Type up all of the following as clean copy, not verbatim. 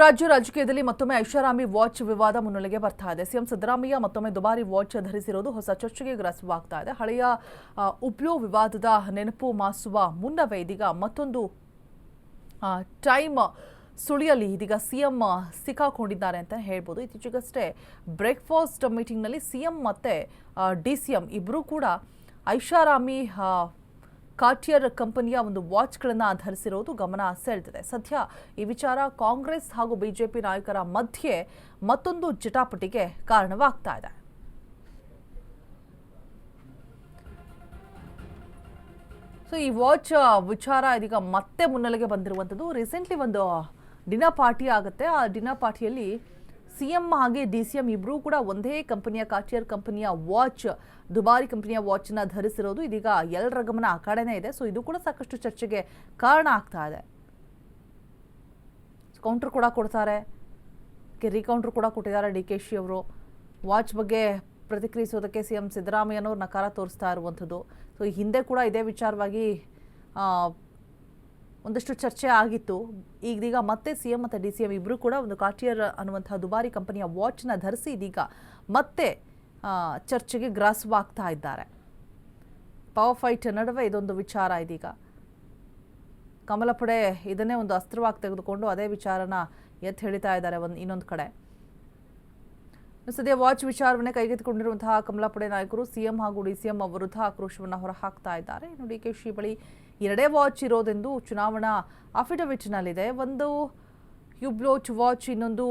ರಾಜ್ಯ ರಾಜಕೀಯದಲ್ಲಿ ಮತ್ತೊಮ್ಮೆ ಐಷಾರಾಮಿ ವಾಚ್ ವಿವಾದ ಮುನ್ನೆಲೆಗೆ ಬರ್ತಾ ಇದೆ. ಸಿಎಂ ಸಿದ್ದರಾಮಯ್ಯ ಮತ್ತೊಮ್ಮೆ ದುಬಾರಿ ವಾಚ್ ಧರಿಸಿರುವುದು ಹೊಸ ಚರ್ಚೆಗೆ ಗ್ರಾಸವಾಗ್ತಾ ಇದೆ. ಹಳೆಯ ಉಪ್ಲೋ ವಿವಾದದ ನೆನಪು ಮಾಸುವ ಮುನ್ನವೇ ಇದೀಗ ಮತ್ತೊಂದು ಟೈಮ್ ಸುಳಿಯಲ್ಲಿ ಇದೀಗ ಸಿಎಂ ಸಿಕ್ಕಾಕೊಂಡಿದ್ದಾರೆ ಅಂತ ಹೇಳ್ಬೋದು. ಇತ್ತೀಚೆಗಷ್ಟೇ ಬ್ರೇಕ್ಫಾಸ್ಟ್ ಮೀಟಿಂಗ್ನಲ್ಲಿ ಸಿಎಂ ಮತ್ತೆ ಡಿಸಿಎಂ ಇಬ್ಬರೂ ಕೂಡ ಐಷಾರಾಮಿ ಕಾರ್ಟಿಯರ್ ಕಂಪನಿಯ ಒಂದು ವಾಚ್ಗಳನ್ನು ಧರಿಸಿರುವುದು ಗಮನ ಸೆಳೆದಿದೆ. ಸದ್ಯ ಈ ವಿಚಾರ ಕಾಂಗ್ರೆಸ್ ಹಾಗೂ ಬಿಜೆಪಿ ನಾಯಕರ ಮಧ್ಯೆ ಮತ್ತೊಂದು ಜಟಾಪಟಿಗೆ ಕಾರಣವಾಗ್ತಾ ಇದೆ. ಸೊ ಈ ವಾಚ್ ವಿಚಾರ ಇದೀಗ ಮತ್ತೆ ಮುನ್ನೆಲೆಗೆ ಬಂದಿರುವಂಥದ್ದು. ರೀಸೆಂಟ್ಲಿ ಒಂದು ಡಿನ್ನರ್ ಪಾರ್ಟಿ ಆಗುತ್ತೆ. ಆ ಡಿನ್ನರ್ ಪಾರ್ಟಿಯಲ್ಲಿ ಸಿಎಂ ಹಾಗೆ ಡಿಸಿಎಂ ಇಬ್ಬರೂ ಕೂಡ ಒಂದೇ ಕಂಪನಿಯ ಕಾರ್ಟಿಯರ್ ಕಂಪನಿಯ ವಾಚ್, ದುಬಾರಿ ಕಂಪನಿಯ ವಾಚ್ನ ಧರಿಸಿರೋದು ಇದೀಗ ಎಲ್ಲರ ಗಮನ ಆ ಕಡೆನೇ ಇದೆ. ಸೊ ಇದು ಕೂಡ ಸಾಕಷ್ಟು ಚರ್ಚೆಗೆ ಕಾರಣ ಆಗ್ತಾ ಇದೆ. ಕೌಂಟರ್ ಕೂಡ ಕೊಡ್ತಾರೆ, ರೀಕೌಂಟರ್ ಕೂಡ ಕೊಟ್ಟಿದ್ದಾರೆ ಡಿಕೆಶಿ ಅವರು. ವಾಚ್ ಬಗ್ಗೆ ಪ್ರತಿಕ್ರಿಯಿಸೋದಕ್ಕೆ ಸಿಎಂ ಸಿದ್ದರಾಮಯ್ಯನವರು ನಕಾರ ತೋರಿಸ್ತಾ ಇರುವಂಥದ್ದು. ಸೊ ಈ ಹಿಂದೆ ಕೂಡ ಇದೇ ವಿಚಾರವಾಗಿ ಒಂದಷ್ಟು ಚರ್ಚೆ ಆಗಿತ್ತು. ಇದೀಗ ಮತ್ತೆ ಸಿಎಂ ಮತ್ತು ಡಿಸಿಎಂ ಇಬ್ಬರು ಕೂಡ ಒಂದು ಕಾರ್ಟಿಯರ್ ಅನ್ನುವಂತಹ ದುಬಾರಿ ಕಂಪನಿಯ ವಾಚ್ನ ಧರಿಸಿ ಇದೀಗ ಮತ್ತೆ ಚರ್ಚೆಗೆ ಗ್ರಾಸವಾಗ್ತಾ ಇದ್ದಾರೆ. ಪವರ್ ಫೈಟ್ ನಡುವೆ ಇದೊಂದು ವಿಚಾರ ಇದೀಗ ಕಮಲಪಡೆ ಇದನ್ನೇ ಒಂದು ಅಸ್ತ್ರವಾಗಿ ತೆಗೆದುಕೊಂಡು ಅದೇ ವಿಚಾರನ ಎತ್ತಿ ಹಿಡಿತಾ ಇದ್ದಾರೆ ಇನ್ನೊಂದು ಕಡೆ. ಸದ್ಯ ವಾಚ್ ವಿಚಾರವನ್ನೇ ಕೈಗೆತ್ತಿಕೊಂಡಿರುವಂತಹ ಕಮಲಪಡೆ ನಾಯಕರು ಸಿಎಂ ಹಾಗೂ ಡಿಸಿಎಂ ವಿರುದ್ಧ ಆಕ್ರೋಶವನ್ನು ಹೊರಹಾಕ್ತಾ ಇದ್ದಾರೆ. ಇನ್ನು ಡಿಕೆಶಿ ಬಳಿ 2 ವಾಚ್ ಇರೋದೆಂದು ಚುನಾವಣಾ ಅಫಿಡವಿಟ್ನಲ್ಲಿದೆ. ಒಂದು ಹ್ಯುಬ್ಲೋಚ್ ವಾಚ್, ಇನ್ನೊಂದು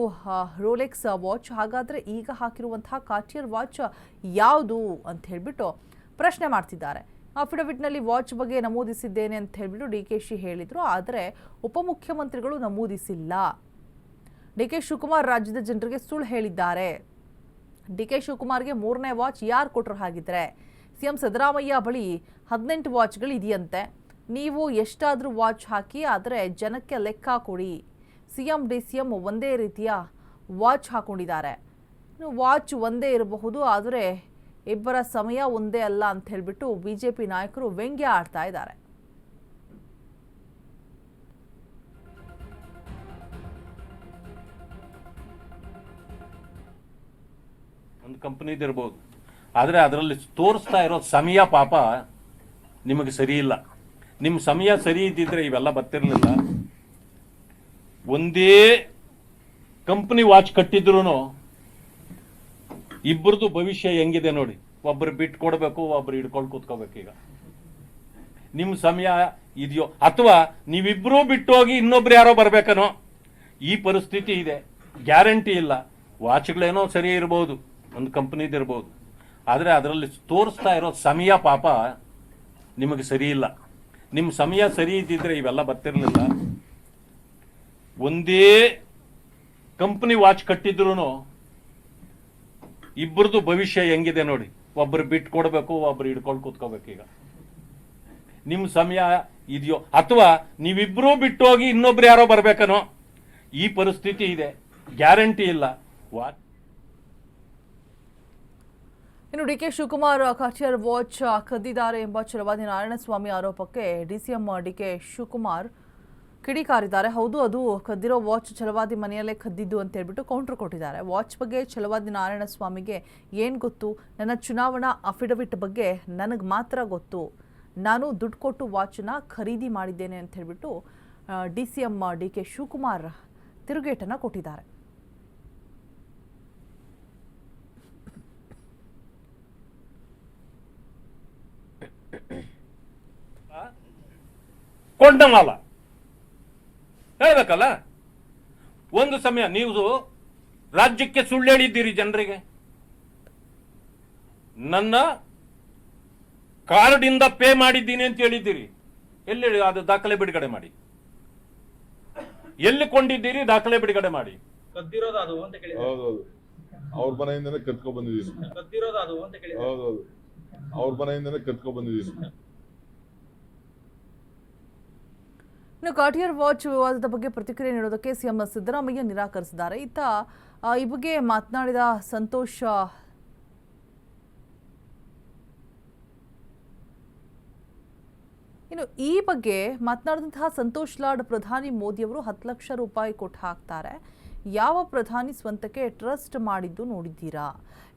ರೋಲೆಕ್ಸ್ ವಾಚ್. ಹಾಗಾದರೆ ಈಗ ಹಾಕಿರುವಂತಹ ಕಾರ್ಟಿಯರ್ ವಾಚ್ ಯಾವುದು ಅಂತ ಹೇಳಿಬಿಟ್ಟು ಪ್ರಶ್ನೆ ಮಾಡ್ತಿದ್ದಾರೆ. ಅಫಿಡವಿಟ್ನಲ್ಲಿ ವಾಚ್ ಬಗ್ಗೆ ನಮೂದಿಸಿದ್ದೇನೆ ಅಂತ ಹೇಳಿಬಿಟ್ಟು ಡಿಕೆಶಿ ಹೇಳಿದರು. ಆದರೆ ಉಪಮುಖ್ಯಮಂತ್ರಿಗಳು ನಮೂದಿಸಿಲ್ಲ. ಡಿಕೆ ಶಿವಕುಮಾರ್ ರಾಜ್ಯದ ಜನರಿಗೆ ಸುಳ್ಳು ಹೇಳಿದ್ದಾರೆ. ಡಿಕೆ ಶಿವಕುಮಾರ್ಗೆ 3ನೇ ವಾಚ್ ಯಾರು ಕೊಟ್ಟರು? ಹಾಗಿದ್ರೆ ಸಿಎಂ ಸಿದ್ದರಾಮಯ್ಯ ಬಳಿ 18 ವಾಚ್ಗಳು ಇದೆಯಂತೆ. ನೀವು ಎಷ್ಟಾದರೂ ವಾಚ್ ಹಾಕಿ, ಆದರೆ ಜನಕ್ಕೆ ಲೆಕ್ಕ ಕೊಡಿ. ಸಿಎಂ ಡಿಸಿಎಂ ಒಂದೇ ರೀತಿಯ ವಾಚ್ ಹಾಕೊಂಡಿದ್ದಾರೆ. ವಾಚ್ ಒಂದೇ ಇರಬಹುದು, ಆದರೆ ಇಬ್ಬರ ಸಮಯ ಒಂದೇ ಅಲ್ಲ ಅಂತ ಹೇಳಿಬಿಟ್ಟು ಬಿಜೆಪಿ ನಾಯಕರು ವ್ಯಂಗ್ಯ ಆಡ್ತಾ ಇದ್ದಾರೆ. ಒಂದು ಕಂಪನಿದಿರ್ಬೋದು, ಆದರೆ ಅದರಲ್ಲಿ ತೋರಿಸ್ತಾ ಇರೋ ಸಮಯ ಪಾಪ ನಿಮಗೆ ಸರಿ ಇಲ್ಲ. ನಿಮ್ಮ ಸಮಯ ಸರಿ ಇದ್ದಿದ್ರೆ ಇವೆಲ್ಲ ಬರ್ತಿರ್ಲಿಲ್ಲ. ಒಂದೇ ಕಂಪನಿ ವಾಚ್ ಕಟ್ಟಿದ್ರು ಇಬ್ಬರದು ಭವಿಷ್ಯ ಹೆಂಗಿದೆ ನೋಡಿ. ಒಬ್ಬರು ಬಿಟ್ಟು ಕೊಡಬೇಕು, ಒಬ್ಬರು ಹಿಡ್ಕೊಂಡು ಕೂತ್ಕೋಬೇಕು. ಈಗ ನಿಮ್ಮ ಸಮಯ ಇದೆಯೋ ಅಥವಾ ನೀವಿಬ್ಬರೂ ಬಿಟ್ಟು ಹೋಗಿ ಇನ್ನೊಬ್ರು ಯಾರೋ ಬರ್ಬೇಕನೋ ಈ ಪರಿಸ್ಥಿತಿ ಇದೆ. ಗ್ಯಾರಂಟಿ ಇಲ್ಲ. ವಾಚ್ಗಳೇನೋ ಸರಿ ಇರ್ಬೋದು, ಒಂದು ಕಂಪನಿದಿರ್ಬೋದು, ಆದರೆ ಅದರಲ್ಲಿ ತೋರಿಸ್ತಾ ಇರೋ ಸಮಯ ಪಾಪ ನಿಮಗೆ ಸರಿ ಇಲ್ಲ. ನಿಮ್ಮ ಸಮಯ ಸರಿ ಇದ್ದಿದ್ರೆ ಇವೆಲ್ಲ ಬರ್ತಿರ್ಲಿಲ್ಲ. ಒಂದೇ ಕಂಪನಿ ವಾಚ್ ಕಟ್ಟಿದ್ರು ಇಬ್ಬರದು ಭವಿಷ್ಯ ಹೆಂಗಿದೆ ನೋಡಿ. ಒಬ್ಬರು ಬಿಟ್ಟು ಕೊಡಬೇಕು, ಒಬ್ಬರು ಹಿಡ್ಕೊಂಡು ಕೂತ್ಕೋಬೇಕು. ಈಗ ನಿಮ್ಮ ಸಮಯ ಇದೆಯೋ ಅಥವಾ ನೀವಿಬ್ಬರೂ ಬಿಟ್ಟು ಹೋಗಿ ಇನ್ನೊಬ್ರು ಯಾರೋ ಬರ್ಬೇಕನೋ ಈ ಪರಿಸ್ಥಿತಿ ಇದೆ. ಗ್ಯಾರಂಟಿ ಇಲ್ಲ. ವಾಚ್ ಇನ್ನು ಡಿಕೆ ಶಿವಕುಮಾರ್ ಕಾರ್ಟಿಯರ್ ವಾಚ್ ಕದ್ದಿದ್ದಾರೆ ಎಂಬ ಛಲವಾದಿ ನಾರಾಯಣಸ್ವಾಮಿ ಆರೋಪಕ್ಕೆ ಡಿಸಿಎಂ ಡಿಕೆ ಶಿವಕುಮಾರ್ ಕಿಡಿಕಾರಿದ್ದಾರೆ. ಹೌದು, ಅದು ಕದ್ದಿರೋ ವಾಚ್ ಛಲವಾದಿ ಮನೆಯಲ್ಲೇ ಕದ್ದಿದ್ದು ಅಂತ ಹೇಳ್ಬಿಟ್ಟು ಕೌಂಟರ್ ಕೊಟ್ಟಿದ್ದಾರೆ. ವಾಚ್ ಬಗ್ಗೆ ಛಲವಾದಿ ನಾರಾಯಣಸ್ವಾಮಿಗೆ ಏನು ಗೊತ್ತು? ನನ್ನ ಚುನಾವಣಾ ಅಫಿಡವಿಟ್ ಬಗ್ಗೆ ನನಗೆ ಮಾತ್ರ ಗೊತ್ತು. ನಾನು ದುಡ್ಡು ಕೊಟ್ಟು ವಾಚನ್ನ ಖರೀದಿ ಮಾಡಿದ್ದೇನೆ ಅಂತ ಹೇಳ್ಬಿಟ್ಟು ಡಿಸಿಎಂ ಡಿಕೆ ಶಿವಕುಮಾರ್ ತಿರುಗೇಟನ್ನು ಕೊಟ್ಟಿದ್ದಾರೆ. ಕೊಂಡಮಾಲ ಹೇಳ್ಬೇಕಲ್ಲ. ಒಂದು ಸಮಯ ನೀವು ರಾಜ್ಯಕ್ಕೆ ಸುಳ್ಳು ಹೇಳಿದ್ದೀರಿ ಜನರಿಗೆ. ನನ್ನ ಕಾರ್ಡ್ ಇಂದ ಪೇ ಮಾಡಿದ್ದೀನಿ ಅಂತ ಹೇಳಿದ್ದೀರಿ. ಎಲ್ಲಿ ಅದು ದಾಖಲೆ ಬಿಡುಗಡೆ ಮಾಡಿ. ಎಲ್ಲಿ ಕೊಂಡಿದ್ದೀರಿ? ದಾಖಲೆ ಬಿಡುಗಡೆ ಮಾಡಿ. ಕದ್ದಿರೋದು ಅದು ಅಂತ ಕೇಳಿ. ಹೌದೌದು, ಅವ್ರ ಮನೆಯಿಂದನೇ ಕತ್ಕೊ ಬಂದಿದ್ದೀನಿ. ಕದ್ದಿರೋದು ಅದು ಅಂತ ಕೇಳಿ. ಹೌದೌದು, ಅವ್ರ ಮನೆಯಿಂದನೇ ಕತ್ಕೊ ಬಂದಿದ್ದೀನಿ. ಇನ್ನು ಕಾರ್ಟಿಯರ್ ವಾಚ್ ವಿವಾದದ ಬಗ್ಗೆ ಪ್ರತಿಕ್ರಿಯೆ ನೀಡೋದಕ್ಕೆ ಸಿಎಂ ಸಿದ್ದರಾಮಯ್ಯ ನಿರಾಕರಿಸಿದ್ದಾರೆ. ಇತ್ತ ಈ ಬಗ್ಗೆ ಮಾತನಾಡಿದ ಸಂತೋಷ್ ಇನ್ನು ಈ ಬಗ್ಗೆ ಮಾತನಾಡಿದಂತಹ ಸಂತೋಷ್ ಲಾಡ್ ಪ್ರಧಾನಿ ಮೋದಿಯವರು 10 ಲಕ್ಷ ರೂಪಾಯಿ ಕೊಟ್ಟು ಹಾಕ್ತಾರೆ. ಯಾವ ಪ್ರಧಾನಿ ಸ್ವಂತಕ್ಕೆ ಟ್ರಸ್ಟ್ ಮಾಡಿದ್ದು ನೋಡಿದ್ದೀರಾ?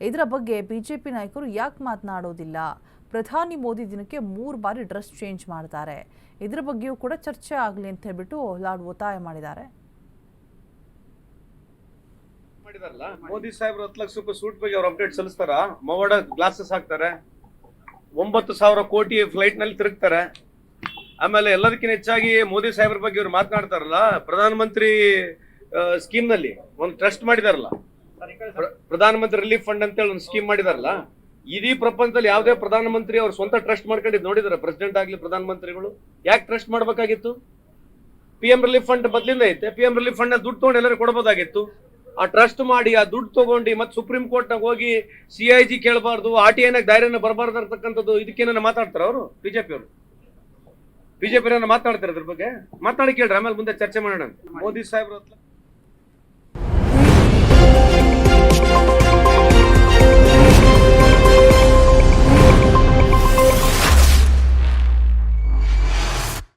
ಇದರ ಬಗ್ಗೆ ಬಿಜೆಪಿ ನಾಯಕರು ಯಾಕೆ ಮಾತನಾಡೋದಿಲ್ಲ? ಪ್ರಧಾನಿ ಮೋದಿ ದಿನಕ್ಕೆ 3 ಬಾರಿ ಡ್ರೆಸ್ ಚೇಂಜ್ ಮಾಡ್ತಾರೆ. ಇದರ ಬಗ್ಗೆಯೂ ಕೂಡ ಚರ್ಚೆ ಆಗಲಿ ಅಂತ ಹೇಳ್ಬಿಟ್ಟು ಲಾಡ್ ಒತ್ತಾಯ ಮಾಡಿದ್ದಾರೆ. ಮೋದಿ ಸಾಹೇಬ್ರು 10 ಲಕ್ಷ ರೂಪಾಯಿ ಸೂಟ್ ಬಗ್ಗೆ ಅವ್ರು ಅಪ್ಡೇಟ್ ಸಲ್ಲಿಸ್ತಾರ? ಮವಾಡ ಗ್ಲಾಸಸ್ ಹಾಕ್ತಾರೆ, 9,000 ಕೋಟಿ ಫ್ಲೈಟ್ ನಲ್ಲಿ ತಿರುಗ್ತಾರೆ. ಆಮೇಲೆ ಎಲ್ಲದಕ್ಕಿಂತ ಹೆಚ್ಚಾಗಿ ಮೋದಿ ಸಾಹೇಬ್ರ ಬಗ್ಗೆ ಇವ್ರು ಮಾತನಾಡ್ತಾರಲ್ಲ, ಪ್ರಧಾನ ಮಂತ್ರಿ ಸ್ಕೀಮ್ ನಲ್ಲಿ ಒಂದು ಟ್ರಸ್ಟ್ ಮಾಡಿದಾರಲ್ಲ, ಪ್ರಧಾನ ಮಂತ್ರಿ ರಿಲೀಫ್ ಫಂಡ್ ಅಂತ ಹೇಳಿ ಒಂದು ಸ್ಕೀಮ್ ಮಾಡಿದಾರಲ್ಲ. ಇಡೀ ಪ್ರಪಂಚದಲ್ಲಿ ಯಾವುದೇ ಪ್ರಧಾನ ಮಂತ್ರಿ ಅವ್ರು ಸ್ವಂತ ಟ್ರಸ್ಟ್ ಮಾಡ್ಕೊಂಡಿದ್ದು ನೋಡಿದಾರೆ? ಪ್ರೆಸಿಡೆಂಟ್ ಆಗ್ಲಿ ಪ್ರಧಾನ ಮಂತ್ರಿಗಳು ಯಾಕೆ ಟ್ರಸ್ಟ್ ಮಾಡ್ಬೇಕಾಗಿತ್ತು? PM ರಿಲೀಫ್ ಫಂಡ್ ಬದಲಿಂದ ಐತೆ. PM ರಿಲೀಫ್ ಫಂಡ್ ದುಡ್ಡು ತಗೊಂಡು ಎಲ್ಲರೂ ಕೊಡಬಹುದಾಗಿತ್ತು. ಆ ಟ್ರಸ್ಟ್ ಮಾಡಿ ಆ ದುಡ್ಡು ತಗೊಂಡು ಮತ್ತೆ ಸುಪ್ರೀಂ ಕೋರ್ಟ್ ನಾಗ ಹೋಗಿ CIG ಕೇಳಬಾರ್ದು, RTI ನಾಗ ದಾರಿನ ಬರಬಾರ್ದು ಅಂತಕ್ಕಂಥದ್ದು ಇದಕ್ಕೇನ ಮಾತಾಡ್ತಾರ ಅವರು? ಬಿಜೆಪಿ ಮಾತಾಡ್ತಾರೆ ಅದ್ರ ಬಗ್ಗೆ? ಮಾತಾಡಿ ಕೇಳ್ರಿ, ಆಮೇಲೆ ಮುಂದೆ ಚರ್ಚೆ ಮಾಡೋಣ. ಮೋದಿ ಸಾಹೇಬ್ರು